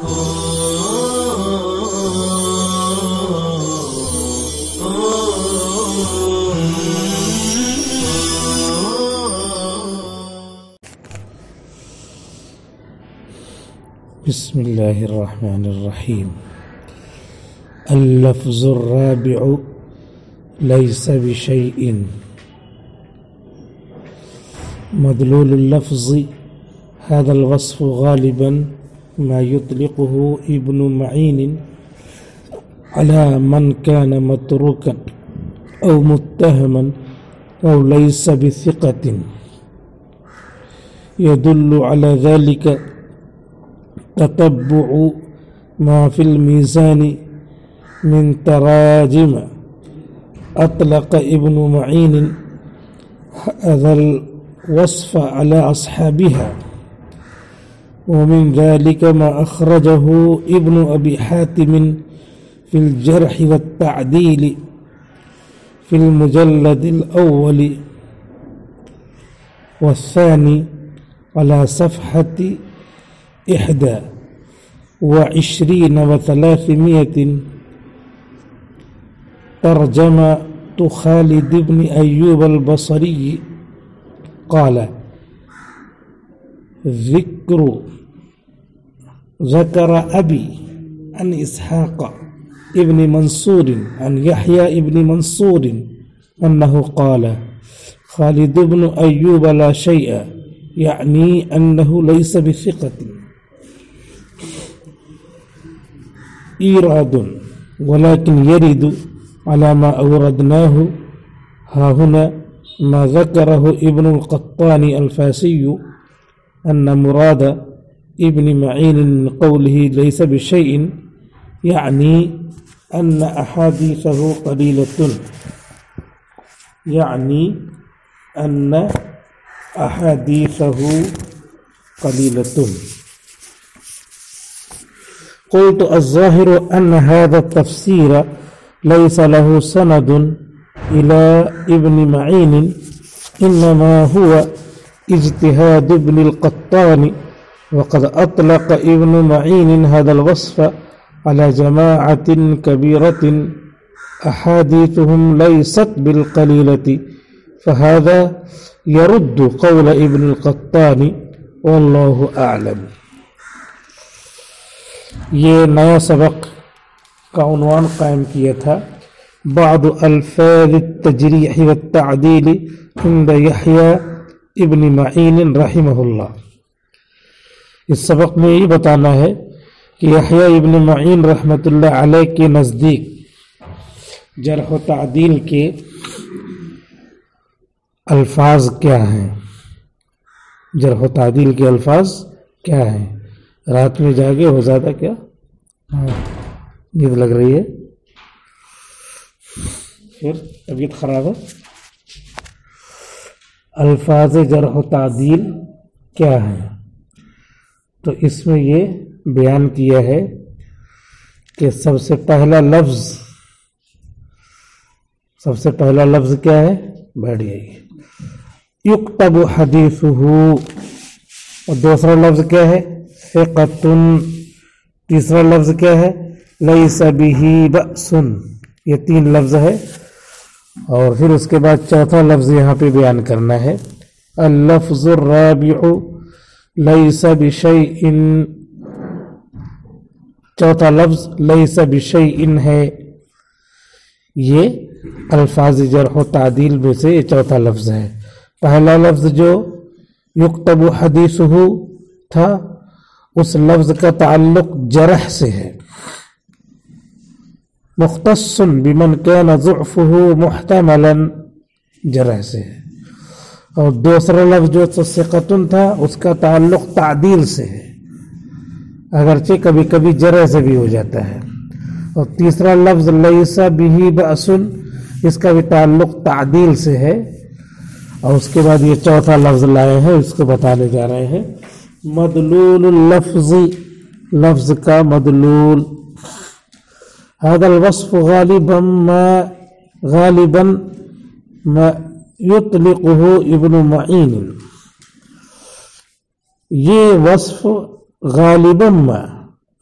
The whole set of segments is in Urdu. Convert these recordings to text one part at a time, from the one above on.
بسم الله الرحمن الرحيم. اللفظ الرابع ليس بشيء. مدلول اللفظ هذا الوصف غالبا ما يطلقه ابن معين على من كان متروكا أو متهما أو ليس بثقة. يدل على ذلك تتبع ما في الميزان من تراجم أطلق ابن معين هذا الوصف على أصحابها، ومن ذلك ما أخرجه ابن أبي حاتم في الجرح والتعديل في المجلد الأول والثاني على صفحة 21 و300 ترجمة خالد بن أيوب البصري قال: ذكر أبي عن إسحاق ابن منصور عن يحيى ابن منصور أنه قال: خالد بن أيوب لا شيء، يعني أنه ليس بثقة. إيراد ولكن يرد على ما أوردناه ها هنا ما ذكره ابن القطان الفاسي أن مراد ابن معين من قوله ليس بشيء يعني أن أحاديثه قليلة، يعني أن أحاديثه قليلة. قلت: الظاهر أن هذا التفسير ليس له سند إلى ابن معين، إنما هو اجتهاد ابن القطان، وقد أطلق ابن معين هذا الوصف على جماعة كبيرة أحاديثهم ليست بالقليلة، فهذا يرد قول ابن القطان والله أعلم. یہ نیا سبق کا عنوان قائم کیا تھا بعض الفاظ التجریح والتعدیل عند یحییٰ ابن معین رحمہ اللہ. اس سبق میں یہ بتانا ہے کہ یحییٰ ابن معین رحمۃ اللہ علیہ کے نزدیک جرح و تعدیل کے الفاظ کیا ہیں. جرح و تعدیل کے الفاظ کیا ہیں؟ رات میں جاگے ہو زیادہ کیا نیند لگ رہی ہے، پھر طبیعت خراب ہے. الفاظ جرح و تعدیل کیا ہیں؟ تو اس میں یہ بیان کیا ہے کہ سب سے پہلا لفظ کیا ہے؟ بیٹھ جائیے. یکتب حدیثہ. اور دوسرا لفظ کیا ہے؟ ثقۃ. تیسرا لفظ کیا ہے؟ لیس بہ بأس. یہ 3 لفظ ہے. اور پھر اس کے بعد چوتھا لفظ یہاں پہ بیان کرنا ہے. اللفظ الرابع لیس بشیء. چوتھا لفظ لیس بشیء ہے. یہ الفاظ جرح و تعدیل میں سے یہ چوتھا لفظ ہے. پہلا لفظ جو یکتب حدیثہ تھا اس لفظ کا تعلق جرح سے ہے، مختص بمن کان ضعفہ محتملا، جرح سے ہے. اور دوسرا لفظ جو ثقۃ تھا اس کا تعلق تعدیل سے ہے، اگرچہ کبھی کبھی جرح سے بھی ہو جاتا ہے. اور تیسرا لفظ لیس بہ بأس اس کا بھی تعلق تعدیل سے ہے. اور اس کے بعد یہ چوتھا لفظ لائے ہیں، اس کو بتانے جا رہے ہیں. مدلول اللفظ، لفظ کا مدلول. هذا الوصف غالبا ما يطلقه ابن معین. یہ وصف غالبا ما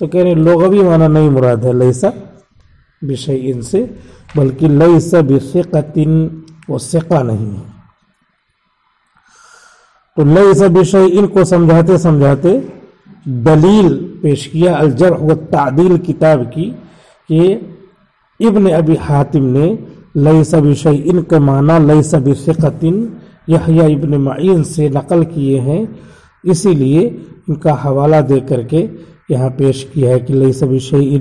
تو کہہ رہے لغوی معنی نہیں مراد ہے لیسا بشیء سے، بلکہ لیسا بثقۃ، وہ ثقہ نہیں ہے۔ تو لیسا بشیء کو سمجھاتے سمجھاتے دلیل پیش کیا الجرح والتعدیل کتاب کی کہ ابن ابی حاتم نے لیسا بشیء کا معنی لیسا بثقۃ یحییٰ ابن معین سے نقل کیے ہیں، اسی لیے ان کا حوالہ دے کر کے یہاں پیش کیا ہے کہ لیسا بشیء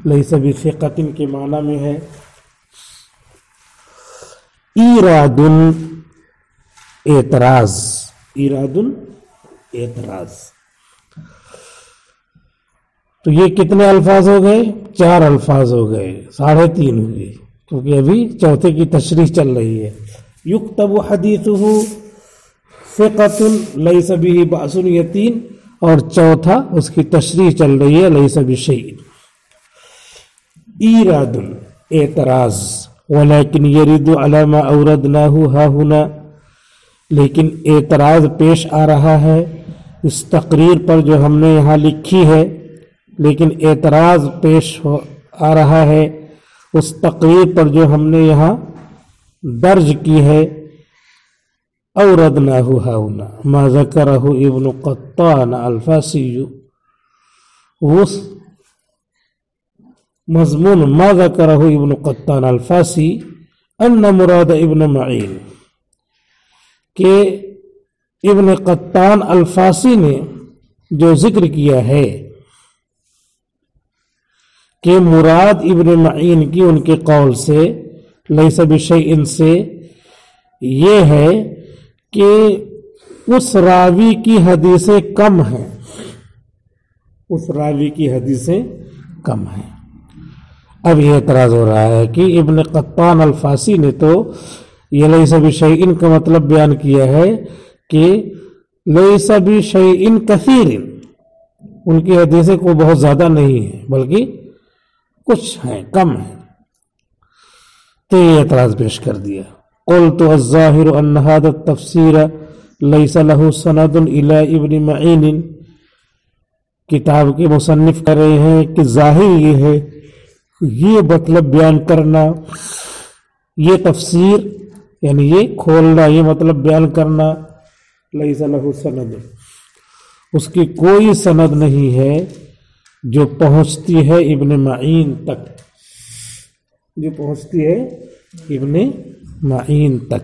لیسا بثقۃ کے معنی میں ہے۔ ایراد اعتراض، ایراد اعتراض، تو یہ کتنے الفاظ ہو گئے؟ 4 الفاظ ہو گئے، 3.5 ہوئے، کیونکہ ابھی چوتھے کی تشریح چل رہی ہے۔ یکتب حدیثہ ثقۃ لیس بہ بأس یتیم، اور چوتھا اس کی تشریح چل رہی ہے لیس بشیء۔ ایراد اعتراض، ولیکن یرد علی ما اوردناہ ہا ہنا، لیکن اعتراض پیش آ رہا ہے اس تقریر پر جو ہم نے یہاں لکھی ہے، لیکن اعتراض پیش آ رہا ہے اس تقریر پر جو ہم نے یہاں درج کی ہے۔ اوردناہ ہا ہنا ما ذکرہ ابن قطان الفاسی، اس مضمون ما ذکرہ ابن قطان الفاسی ان مراد ابن معین، کہ ابن قطان الفاسی نے جو ذکر کیا ہے کہ مراد ابن معین کی ان کے قول سے لیس بشیء سے یہ ہے کہ اس راوی کی حدیثیں کم ہیں، اس راوی کی حدیثیں کم ہیں۔ اب یہ اعتراض ہو رہا ہے کہ ابن قطان الفاسی نے تو یہ لیس بشیء کا مطلب بیان کیا ہے کہ لیس بشیء کثیر، ان کی حدیثیں کو بہت زیادہ نہیں ہیں بلکہ کچھ ہیں، کم ہیں، تو یہ اعتراض پیش کر دیا۔ قلت الظاہر ان هذا التفسیر لیس له سند الى ابن معین، کتاب کے مصنف کر رہے ہیں کہ ظاہر یہ ہے، یہ مطلب بیان کرنا، یہ تفسیر یعنی یہ کھولنا، یہ مطلب بیان کرنا، لیس له سند، اس کی کوئی سند نہیں ہے جو پہنچتی ہے ابن معین تک، جو پہنچتی ہے ابن معین تک۔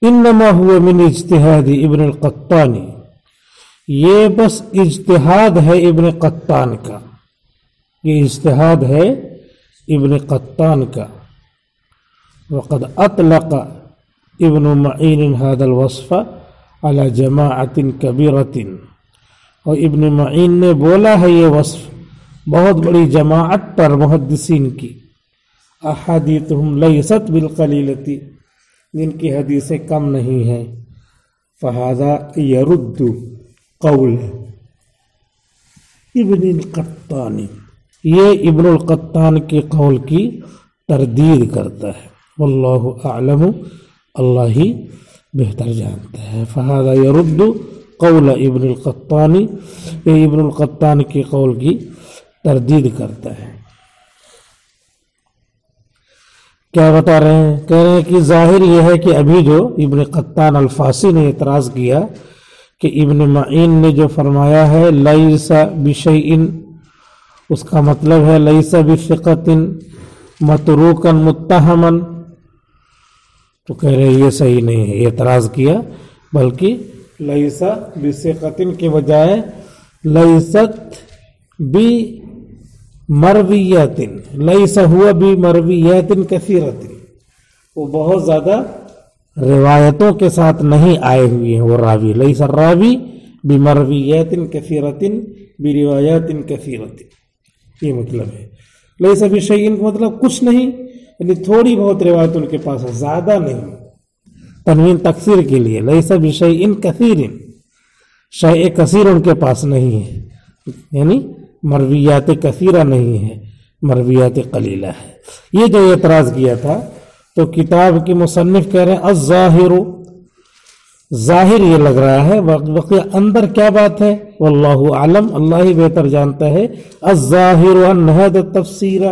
انما هو من اجتہاد ابن القطان، یہ بس اجتہاد ہے ابن قطان کا، یہ اجتہاد ہے ابن قطان کا۔ وقد اطلق ابن معین هذا الوصف على جماعة كبيرة، اور ابن معین نے بولا ہے یہ وصف بہت بڑی جماعت پر محدثین کی، احادیثہم لیست بالقلیلۃ، جن کی حدیثیں کم نہیں ہیں۔ فہذا یرد قول ابن القطان، یہ ابن القطان کے قول کی تردید کرتا ہے۔ واللہ اعلم، اللہ ہی بہتر جانتا ہے۔ فہذا یرد قول ابن القطان، یہ ابن القطان کے قول کی تردید کرتا ہے۔ کیا بتا رہے ہیں؟ کہہ رہے ہیں کہ ظاہر یہ ہے کہ ابھی جو ابن قطان الفاسی نے اعتراض کیا کہ ابن معین نے جو فرمایا ہے لیس بشیء، اس کا مطلب ہے لیس بثقۃ متروکا متہما، تو کہہ رہے ہیں یہ صحیح نہیں ہے، اعتراض کیا، بلکہ لیس بثقۃ کے بجائے لیست بمرویات، لیس ہوا بمرویات کثیرۃ، وہ بہت زیادہ روایتوں کے ساتھ نہیں آئے ہوئے ہیں وہ راوی، لیس الراوی بمرویات کثیرۃ بروایات کثیرۃ، یہ مطلب ہے۔ لیس بشیء کا مطلب کچھ نہیں، یعنی تھوڑی بہت روایت ان کے پاس ہے، زیادہ نہیں، تنوین تکثیر کے لیے، لیس بشیء کثیر، شیء کثیر ان کے پاس نہیں ہے، یعنی مرویات کثیرہ نہیں ہے، مرویات قلیلہ ہے۔ یہ جو اعتراض کیا تھا تو کتاب کے مصنف کہہ رہے ہیں الظاہر، ظاہر یہ لگ رہا ہے، باقی اندر کیا بات ہے واللہ اعلم، اللہ ہی بہتر جانتا ہے۔ الظاہر ان ھذا التفسیر،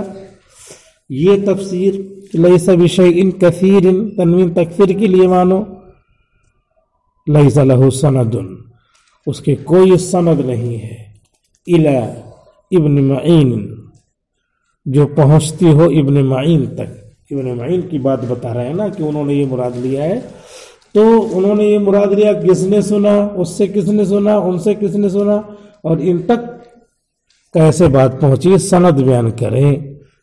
یہ تفسیر لیس بشیء کثیر، تنوین تکثیر کے لیے مانو، لیس لہ سند، اس کے کوئی سند نہیں ہے، الی ابن معین، جو پہنچتی ہو ابن معین تک۔ ابن معین کی بات بتا رہے ہیں نا کہ انہوں نے یہ مراد لیا ہے، تو انہوں نے یہ مراد لیا کس نے سنا، اس سے کس نے سنا، ان سے کس نے سنا، اور ان تک کیسے بات پہنچی، سند بیان کریں۔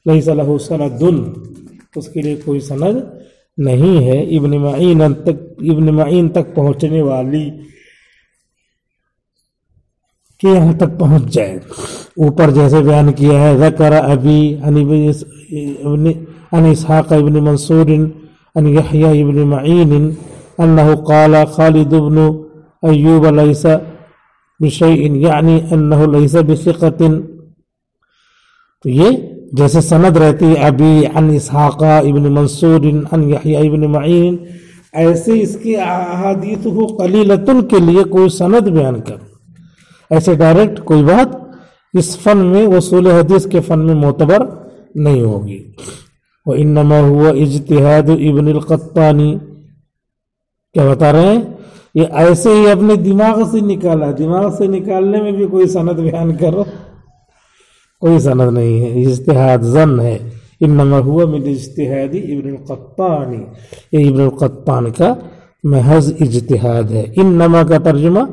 لیس لہ سند، اس کے لیے کوئی سند نہیں ہے، ابن معین تک پہنچنے والی کہ یہاں تک پہنچ جائے۔ اوپر جیسے بیان کیا ہے، ذکر ابی عن اسحاق ابن منصور عن یحیی ابن معین انہ قال خالد بن ایوب لیس بشیء، یعنی انہ لیس بثقۃ۔ تو یہ جیسے سند رہتی ہے ابی عن اسحاق ابن منصور عن یحیی ابن معین، ایسے اس کی احادیث قلیلۃ کے لیے کوئی سند بیان کر، ایسے ڈائریکٹ کوئی بات اس فن میں، اصول حدیث کے فن میں معتبر نہیں ہوگی۔ وَإِنَّمَا هُوَ اجتہاد ابن القطانی، کیا بتا رہے ہیں، یہ ایسے ہی اپنے دماغ سے نکالا، دماغ سے نکالنے میں بھی کوئی سند بیان کرو، کوئی سند نہیں ہے، اجتہاد ظن ہے۔ انما ہوا من اجتہاد ابن القطانی، یہ ابن القطان کا محض اجتہاد ہے۔ انما کا ترجمہ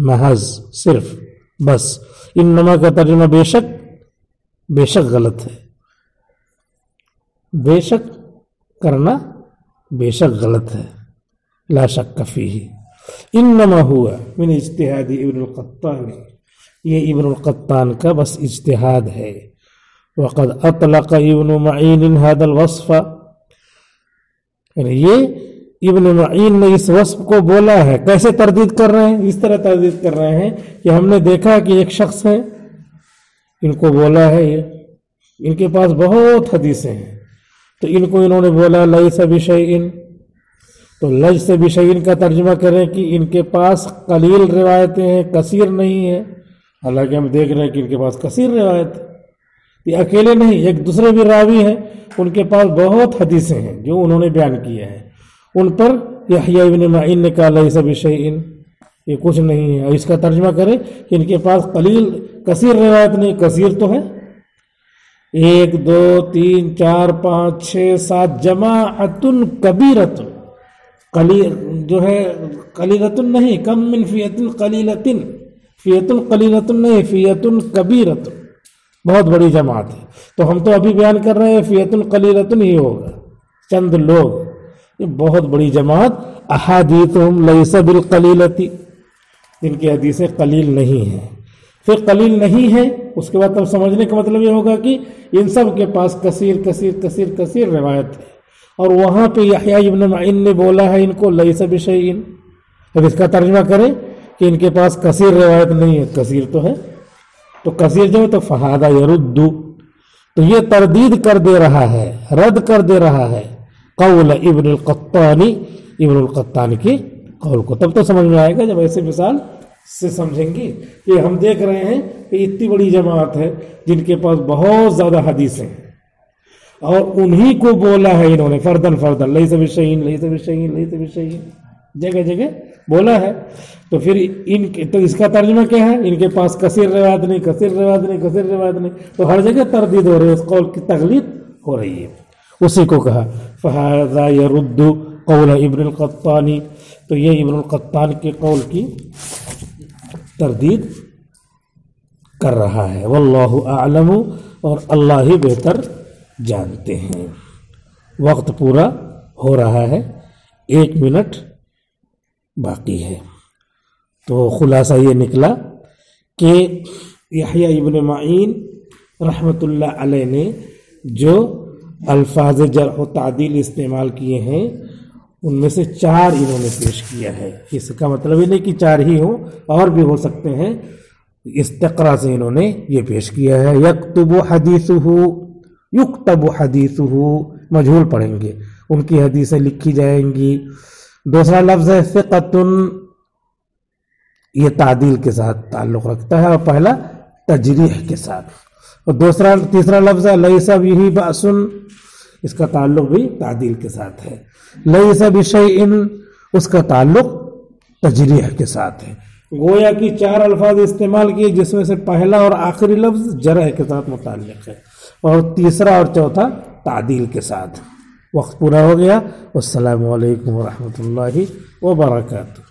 محض، صرف، بس۔ انما کا ترجمہ بے شک غلط ہے، بے شک کرنا بے شک غلط ہے، لا شک فیہ۔ انما ہوا من اجتہاد ابن القطان، یہ ابن القطان کا بس اجتہاد ہے۔ وقد اطلق ابن معین هذا الوصف، یعنی یہ ابن معین نے اس وصف کو بولا ہے۔ کیسے تردید کر رہے ہیں، اس طرح تردید کر رہے ہیں کہ ہم نے دیکھا کہ ایک شخص ہے، ان کو بولا ہے، ان کے پاس بہت حدیثیں ہیں، تو ان کو انہوں نے بولا لیس بشیء، تو لیس بشیء کا ترجمہ کریں کہ ان کے پاس قلیل روایتیں ہیں، کثیر نہیں ہے، حالانکہ ہم دیکھ رہے ہیں کہ ان کے پاس کثیر روایت ہے۔ یہ اکیلے نہیں، ایک دوسرے بھی راوی ہیں، ان کے پاس بہت حدیثیں ہیں جو انہوں نے بیان کیے ہیں، ان پر یحیی ابن معین نے کہا لیس بشیء، یہ کچھ نہیں ہے۔ اور اس کا ترجمہ کریں کہ ان کے پاس کثیر روایت نہیں، کثیر تو ہے، 1 2 3 4 5 6 7 جماعت کبیرت، قلیل جو ہے قلیلۃ نہیں، کم من فیۃ قلیلۃ، فیۃ قلیلۃ نہیں، فیۃ کبیرۃ، بہت بڑی جماعت ہے۔ تو ہم تو ابھی بیان کر رہے ہیں فیۃ قلیلۃ ہی ہوگا، چند لوگ، یہ بہت بڑی جماعت۔ احادیثہم لیس بالقلیلۃ، ان کی حدیثیں قلیل نہیں ہیں۔ پھر قلیل نہیں ہے، اس کے بعد تب سمجھنے کا مطلب یہ ہوگا کہ ان سب کے پاس کثیر کثیر کثیر کثیر روایت ہے، اور وہاں پہ یحییٰ ابن معین نے بولا ہے ان کو لیس بشیء۔ اب اس کا ترجمہ کریں کہ ان کے پاس کثیر روایت نہیں ہے، کثیر تو ہے، تو کثیر جو ہے تو فہذا یرد، تو یہ تردید کر دے رہا ہے، رد کر دے رہا ہے قول ابن القطانی، ابن القطان کی قول کو۔ تب تو سمجھ میں آئے گا جب ایسے مثال سے سمجھیں گے کہ ہم دیکھ رہے ہیں کہ اتنی بڑی جماعت ہے جن کے پاس بہت زیادہ حدیثیں ہیں، اور انہی کو بولا ہے انہوں نے فردن فردن لیس بشیء لیس بشیء لیس بشیء، جگہ جگہ بولا ہے۔ تو پھر تو اس کا ترجمہ کیا ہے، ان کے پاس کثیر روایت نہیں، کثیر روایت نہیں، کثیر روایت نہیں، تو ہر جگہ تردید ہو رہی ہے، اس قول کی تغلید ہو رہی ہے۔ اسی کو کہا فہذا یرد قول ابن القطانی، تو یہ ابن القطان کے قول کی تردید کر رہا ہے۔ واللہ اعلم، اور اللہ ہی بہتر جانتے ہیں۔ وقت پورا ہو رہا ہے، 1 منٹ باقی ہے۔ تو خلاصہ یہ نکلا کہ یحییٰ ابن معین رحمۃ اللہ علیہ نے جو الفاظ جرح و تعدیل استعمال کیے ہیں ان میں سے 4 انہوں نے پیش کیا ہے۔ اس کا مطلب یہ نہیں کہ 4 ہی ہوں، اور بھی ہو سکتے ہیں، استقرا سے انہوں نے یہ پیش کیا ہے۔ یکتب حدیثہ، یکتب حدیثہ، مجہول پڑھیں گے، ان کی حدیثیں لکھی جائیں گی۔ دوسرا لفظ ہے ثقۃ، یہ تعدیل کے ساتھ تعلق رکھتا ہے، اور پہلا تجریح کے ساتھ، اور تیسرا لفظ ہے لیس بہ بأس، اس کا تعلق بھی تعدیل کے ساتھ ہے۔ لیس بشیء، اس کا تعلق تجریح کے ساتھ ہے۔ گویا کی 4 الفاظ استعمال کیے، جس میں سے پہلا اور آخری لفظ جرح کے ساتھ متعلق ہے، اور تیسرا اور چوتھا تعدیل کے ساتھ۔ وقت پورا ہو گیا۔ والسلام علیکم ورحمۃ اللہ وبرکاتہ۔